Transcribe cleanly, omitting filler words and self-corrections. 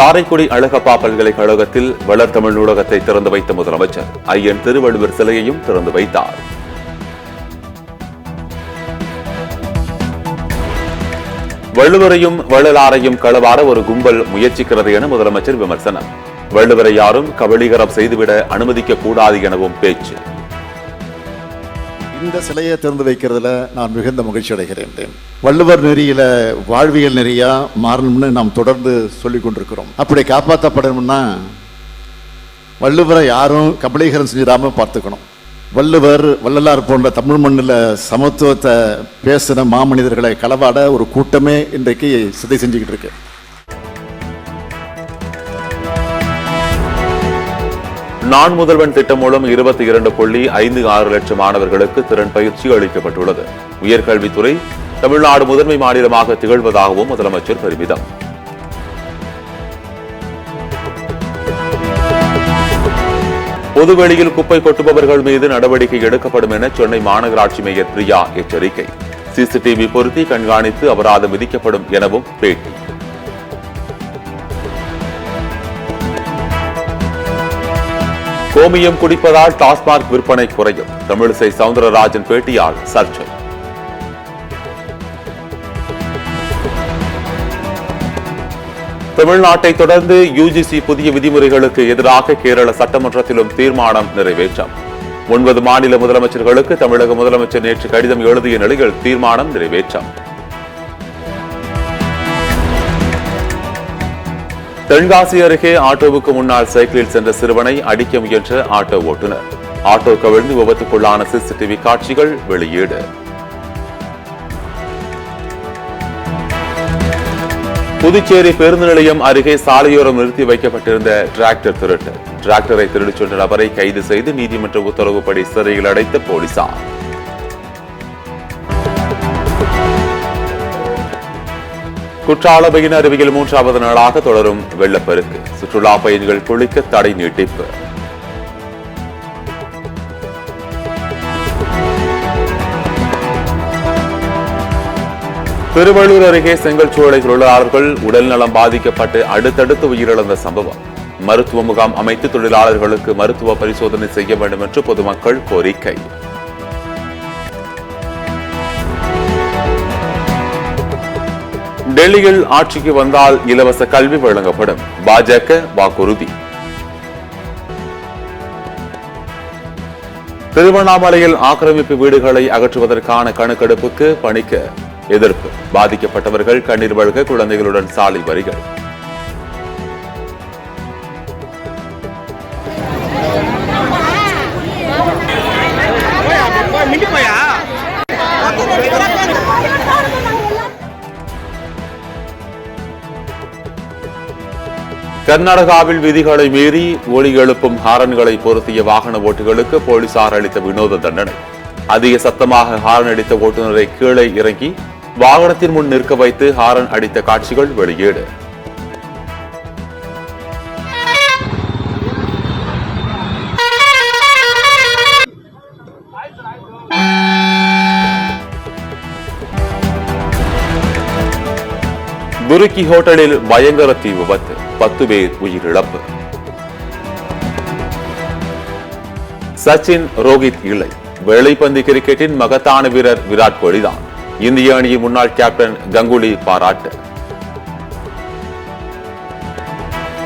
காரைக்குடி அழகப்பா பல்கலைக்கழகத்தில் வளர் தமிழ் நூலகத்தை திறந்து வைத்த முதலமைச்சர் ஐயன் திருவள்ளுவர் சிலையையும் திறந்து வைத்தார். வள்ளுவரையும் வள்ளலாரையும் களவாட ஒரு கும்பல் முயற்சிக்கிறது என முதலமைச்சர் விமர்சனம். வள்ளுவரை யாரும் கபளீகரம் செய்துவிட அனுமதிக்க கூடாது எனவும் பேச்சு. இந்த சிலையை திறந்து வைக்கிறதுல நான் மிகுந்த மகிழ்ச்சி அடைகிறேன். வள்ளுவர் நெறியில வாழ்வியல் நெறியா மாறணும்னு நாம் தொடர்ந்து சொல்லிக் கொண்டிருக்கிறோம். அப்படி காப்பாற்றப்படணும்னா வள்ளுவரை யாரும் கபளீகரம் செஞ்சிடாம பார்த்துக்கணும். வள்ளுவர் வள்ளலார் போன்ற தமிழ் மண்ணில் சமத்துவத்தை பேசின மாமனிதர்களை களவாட ஒரு கூட்டமே இன்றைக்கு சிதை செஞ்சுக்கிட்டு இருக்கு. நான் முதல்வன் திட்டம் மூலம் 22.56 லட்சம் மாணவர்களுக்கு திறன் பயிற்சி அளிக்கப்பட்டுள்ளது. உயர்கல்வித்துறை தமிழ்நாடு முதன்மை மாநிலமாக திகழ்வதாகவும் முதலமைச்சர் பெருமிதம். பொதுவெளியில் குப்பை கொட்டுபவர்கள் மீது நடவடிக்கை எடுக்கப்படும் என சென்னை மாநகராட்சி மேயர் பிரியா எச்சரிக்கை. சிசிடிவி பொருத்தி கண்காணித்து அபராதம் விதிக்கப்படும் எனவும் பேட்டி. கோமியம் குடிப்பதால் டாஸ்மாக் விற்பனை குறையும். தமிழிசை சவுந்தரராஜன் பேட்டியால் சர்ச்சை. தமிழ்நாட்டை தொடர்ந்து யுஜிசி புதிய விதிமுறைகளுக்கு எதிராக கேரள சட்டமன்றத்திலும் தீர்மானம் நிறைவேற்றம். 9 மாநில முதலமைச்சர்களுக்கு தமிழக முதலமைச்சர் நேற்று கடிதம் எழுதிய நிலையில் தீர்மானம் நிறைவேற்றம். தென்காசி அருகே ஆட்டோவுக்கு முன்னால் சைக்கிளில் சென்ற சிறுவனை அடிக்க முயன்ற ஆட்டோ ஓட்டுநர். ஆட்டோ கவிழ்ந்து விபத்துக்குள்ளான சிசிடிவி காட்சிகள் வெளியீடு. புதுச்சேரி பேருந்து நிலையம் அருகே சாலையோரம் நிறுத்தி வைக்கப்பட்டிருந்த டிராக்டர் திருட்டு. டிராக்டரை திருடிச் சென்ற நபரை கைது செய்து நீதிமன்ற உத்தரவுப்படி சிறையில் அடைத்த போலீசார். குற்றாலபையின் அருவியில் 3வது நாளாக தொடரும் வெள்ளப்பெருக்கு. சுற்றுலா பயணிகள் குளிக்க தடை நீட்டிப்பு. திருவள்ளூர் அருகே செங்கல்சூளை தொழிலாளர்கள் உடல்நலம் பாதிக்கப்பட்டு அடுத்தடுத்து உயிரிழந்த சம்பவம். மருத்துவ முகாம் அமைத்து தொழிலாளர்களுக்கு மருத்துவ பரிசோதனை செய்ய வேண்டும் என்று பொதுமக்கள் கோரிக்கை. டெல்லியில் ஆட்சிக்கு வந்தால் இலவச கல்வி வழங்கப்படும். பாஜக வாக்குறுதி. திருவண்ணாமலையில் ஆக்கிரமிப்பு வீடுகளை அகற்றுவதற்கான கணக்கெடுப்புக்கு பணிக்க எதிர்ப்பு. பாதிக்கப்பட்டவர்கள் கண்ணீர் வழங்க குழந்தைகளுடன் சாலை வரிகள். கர்நாடகாவில் விதிகளை மீறி ஒலி எழுப்பும் ஹாரன்களை பொருத்திய வாகன ஓட்டுகளுக்கு போலீசார் அளித்த வினோத தண்டனை. அதிக சத்தமாக ஹாரன் அடித்த ஓட்டுநரை கீழே இறங்கி வாகனத்தின் முன் நிற்க வைத்து ஹாரன் அடித்த காட்சிகள் வெளியீடு. துருக்கி ஹோட்டலில் பயங்கர தீ விபத்து. 10 பேர் உயிரிழப்பு. சச்சின் ரோஹித் இல்லை. வேளைப்பந்து கிரிக்கெட்டின் மகத்தான வீரர் விராட் கோலிதான். இந்திய அணியின் முன்னாள் கேப்டன் கங்குலி பாராட்டு.